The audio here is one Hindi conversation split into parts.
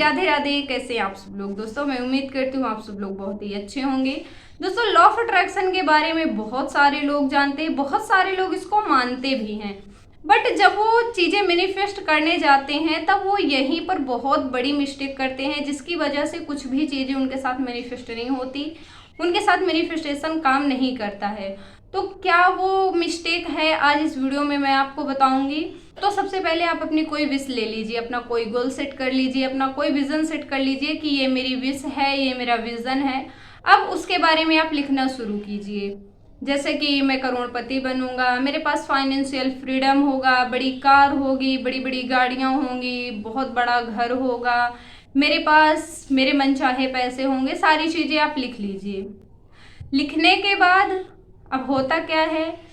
राधे राधे। कैसे हैं आप सब लोग? दोस्तों मैं उम्मीद करती हूँ आप सब लोग बहुत ही अच्छे होंगे। दोस्तों लॉ ऑफ अट्रैक्शन के बारे में बहुत सारे लोग जानते हैं, बहुत सारे लोग इसको मानते भी हैं, बट जब वो चीज़ें मैनिफेस्ट करने जाते हैं तब वो यहीं पर बहुत बड़ी मिस्टेक करते हैं, जिसकी वजह से कुछ भी चीज़ें उनके साथ मैनिफेस्ट नहीं होती, उनके साथ मैनिफेस्टेशन काम नहीं करता है। तो क्या वो मिस्टेक है, आज इस वीडियो में मैं आपको बताऊंगी। तो सबसे पहले आप अपनी कोई विश ले लीजिए, अपना कोई गोल सेट कर लीजिए, अपना कोई विजन सेट कर लीजिए कि ये मेरी विश है, ये मेरा विजन है। अब उसके बारे में आप लिखना शुरू कीजिए, जैसे कि मैं करोड़पति बनूंगा, मेरे पास फाइनेंशियल फ्रीडम होगा, बड़ी कार होगी, बड़ी बड़ी गाड़ियां होंगी, बहुत बड़ा घर होगा, मेरे पास मेरे मनचाहे पैसे होंगे। सारी चीज़ें आप लिख लीजिए। लिखने के बाद अब होता क्या है,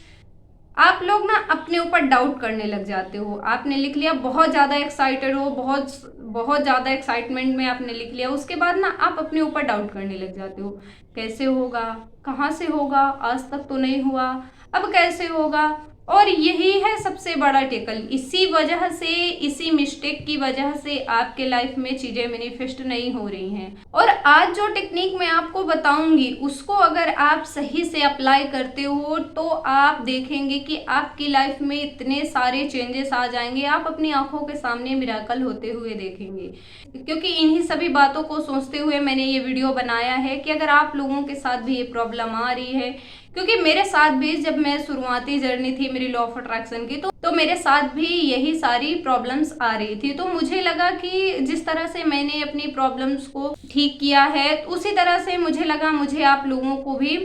आप लोग ना अपने ऊपर डाउट करने लग जाते हो। आपने लिख लिया, बहुत ज़्यादा एक्साइटेड हो, बहुत बहुत ज़्यादा एक्साइटमेंट में आपने लिख लिया, उसके बाद ना आप अपने ऊपर डाउट करने लग जाते हो। कैसे होगा, कहाँ से होगा, आज तक तो नहीं हुआ, अब कैसे होगा। और यही है सबसे बड़ा टेकल। इसी वजह से, इसी मिस्टेक की वजह से आपके लाइफ में चीज़ें मैनिफेस्ट नहीं हो रही हैं। और आज जो टेक्निक मैं आपको बताऊंगी उसको अगर आप सही से अप्लाई करते हो तो आप देखेंगे कि आपकी लाइफ में इतने सारे चेंजेस आ जाएंगे, आप अपनी आंखों के सामने मिराकल होते हुए देखेंगे। क्योंकि इन्हीं सभी बातों को सोचते हुए मैंने ये वीडियो बनाया है कि अगर आप लोगों के साथ भी ये प्रॉब्लम आ रही है, क्योंकि मेरे साथ भी जब मैं शुरुआती जर्नी थी मेरी लॉ ऑफ अट्रैक्शन की, तो मेरे साथ भी यही सारी प्रॉब्लम्स आ रही थी। तो मुझे लगा कि जिस तरह से मैंने अपनी प्रॉब्लम्स को ठीक किया है उसी तरह से मुझे लगा मुझे आप लोगों को भी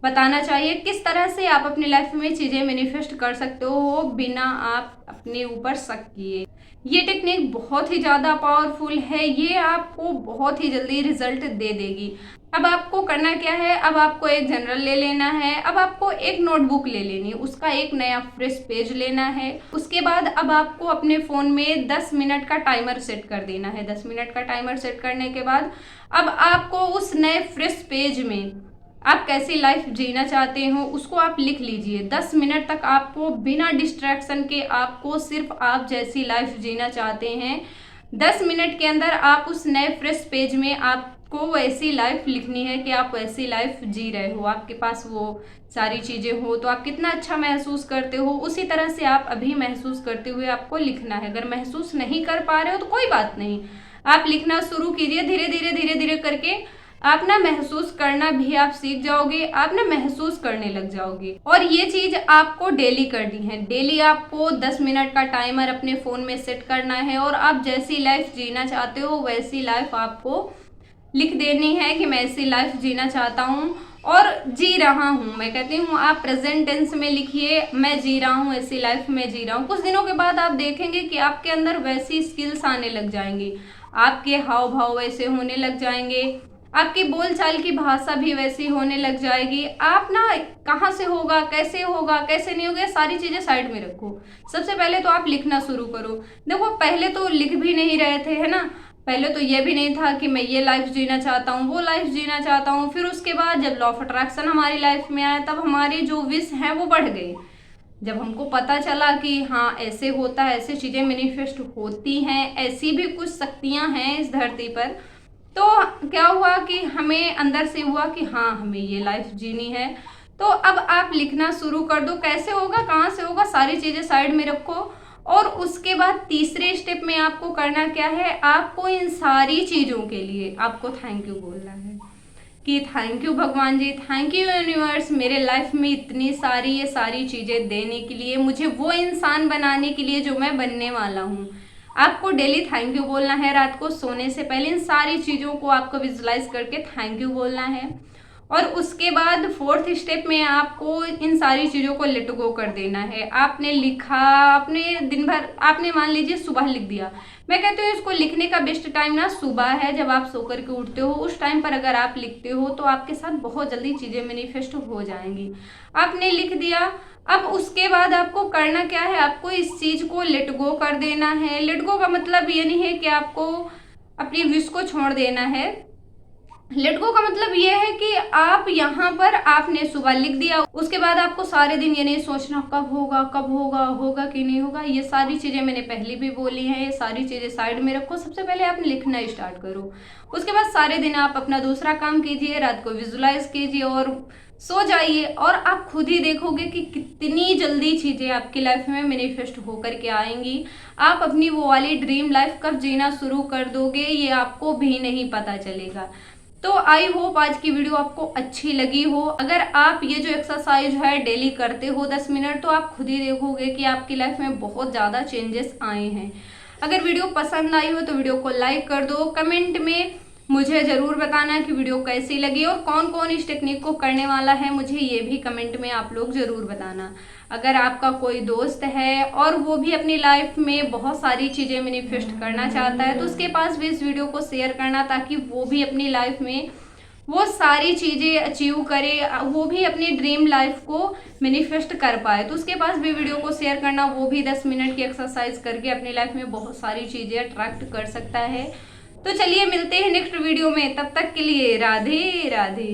बताना चाहिए किस तरह से आप अपनी लाइफ में चीज़ें मैनिफेस्ट कर सकते हो बिना आप अपने ऊपर शक किए। ये टेक्निक बहुत ही ज़्यादा पावरफुल है, ये आपको बहुत ही जल्दी रिजल्ट दे देगी। अब आपको करना क्या है, अब आपको एक जनरल ले लेना है, अब आपको एक नोटबुक ले लेनी है, उसका एक नया फ्रेश पेज लेना है। उसके बाद अब आपको अपने फ़ोन में 10 मिनट का टाइमर सेट कर देना है। 10 मिनट का टाइमर सेट करने के बाद अब आपको उस नए फ्रेश पेज में आप कैसी लाइफ जीना चाहते हो उसको आप लिख लीजिए। 10 मिनट तक आपको बिना डिस्ट्रैक्शन के आपको सिर्फ आप जैसी लाइफ जीना चाहते हैं, 10 मिनट के अंदर आप उस नए फ्रेश पेज में आपको वैसी लाइफ लिखनी है कि आप वैसी लाइफ जी रहे हो, आपके पास वो सारी चीज़ें हो तो आप कितना अच्छा महसूस करते हो, उसी तरह से आप अभी महसूस करते हुए आपको लिखना है। अगर महसूस नहीं कर पा रहे हो तो कोई बात नहीं, आप लिखना शुरू कीजिए। धीरे धीरे धीरे धीरे करके आप ना महसूस करना भी आप सीख जाओगे, आप ना महसूस करने लग जाओगे। और ये चीज आपको डेली करनी है। डेली आपको 10 मिनट का टाइमर अपने फोन में सेट करना है और आप जैसी लाइफ जीना चाहते हो वैसी लाइफ आपको लिख देनी है कि मैं ऐसी लाइफ जीना चाहता हूँ और जी रहा हूँ। मैं कहती हूँ आप प्रेजेंट टेंस में लिखिए, मैं जी रहा हूँ, ऐसी लाइफ में जी रहा हूँ। कुछ दिनों के बाद आप देखेंगे कि आपके अंदर वैसी स्किल्स आने लग जाएंगी, आपके हाव भाव वैसे होने लग जाएंगे, आपकी बोलचाल की भाषा भी वैसी होने लग जाएगी। आप ना कहाँ से होगा, कैसे नहीं होगा, सारी चीज़ें साइड में रखो। सबसे पहले तो आप लिखना शुरू करो। देखो पहले तो लिख भी नहीं रहे थे, है ना, पहले तो ये भी नहीं था कि मैं ये लाइफ जीना चाहता हूँ, वो लाइफ जीना चाहता हूँ। फिर उसके बाद जब लॉ ऑफ अट्रैक्शन हमारी लाइफ में आया तब हमारी जो विश है वो बढ़ गई। जब हमको पता चला कि हाँ ऐसे होता है, ऐसी चीज़ें मैनिफेस्ट होती हैं, ऐसी भी कुछ शक्तियाँ हैं इस धरती पर, तो क्या हुआ कि हमें अंदर से हुआ कि हाँ हमें ये लाइफ जीनी है। तो अब आप लिखना शुरू कर दो। कैसे होगा, कहाँ से होगा, सारी चीज़ें साइड में रखो। और उसके बाद तीसरे स्टेप में आपको करना क्या है, आपको इन सारी चीज़ों के लिए आपको थैंक यू बोलना है कि थैंक यू भगवान जी, थैंक यू यूनिवर्स, मेरे लाइफ में इतनी सारी ये सारी चीज़ें देने के लिए, मुझे वो इंसान बनाने के लिए जो मैं बनने वाला हूँ। आपको डेली थैंक यू बोलना है। रात को सोने से पहले इन सारी चीज़ों को आपको विजुलाइज करके थैंक यू बोलना है। और उसके बाद फोर्थ स्टेप में आपको इन सारी चीज़ों को लेट गो कर देना है। आपने लिखा, आपने दिन भर, आपने मान लीजिए सुबह लिख दिया। मैं कहती हूँ इसको लिखने का बेस्ट टाइम ना सुबह है, जब आप सोकर के उठते हो उस टाइम पर अगर आप लिखते हो तो आपके साथ बहुत जल्दी चीज़ें मैनिफेस्ट हो जाएंगी। आपने लिख दिया, अब उसके बाद आपको करना क्या है, आपको इस चीज़ को लेट गो कर देना है। लेट गो का मतलब ये नहीं है कि आपको अपनी विश को छोड़ देना है, लेट गो का मतलब ये है कि आप यहाँ पर आपने सुबह लिख दिया, उसके बाद आपको सारे दिन ये नहीं सोचना कब होगा, कब होगा, होगा कि नहीं होगा। ये सारी चीजें मैंने पहले भी बोली हैं, ये सारी चीजें साइड में रखो। सबसे पहले आप लिखना स्टार्ट करो, उसके बाद सारे दिन आप अपना दूसरा काम कीजिए, रात को विजुलाइज कीजिए और सो जाइए। और आप खुद ही देखोगे कि कितनी जल्दी चीजें आपकी लाइफ में मैनिफेस्ट होकर के आएंगी। आप अपनी वो वाली ड्रीम लाइफ कब जीना शुरू कर दोगे ये आपको भी नहीं पता चलेगा। तो आई होप आज की वीडियो आपको अच्छी लगी हो। अगर आप ये जो एक्सरसाइज है डेली करते हो 10 मिनट, तो आप खुद ही देखोगे कि आपकी लाइफ में बहुत ज़्यादा चेंजेस आए हैं। अगर वीडियो पसंद आई हो तो वीडियो को लाइक कर दो। कमेंट में मुझे ज़रूर बताना कि वीडियो कैसी लगी और कौन कौन इस टेक्निक को करने वाला है, मुझे ये भी कमेंट में आप लोग ज़रूर बताना। अगर आपका कोई दोस्त है और वो भी अपनी लाइफ में बहुत सारी चीज़ें मैनिफेस्ट करना चाहता है, तो उसके पास भी इस वीडियो को शेयर करना, ताकि वो भी अपनी लाइफ में वो सारी चीज़ें अचीव करे, वो भी अपनी ड्रीम लाइफ को मैनिफेस्ट कर पाए। तो उसके पास भी वीडियो को शेयर करना, वो भी 10 मिनट की एक्सरसाइज करके अपनी लाइफ में बहुत सारी चीज़ें अट्रैक्ट कर सकता है। तो चलिए मिलते हैं नेक्स्ट वीडियो में, तब तक के लिए राधे राधे।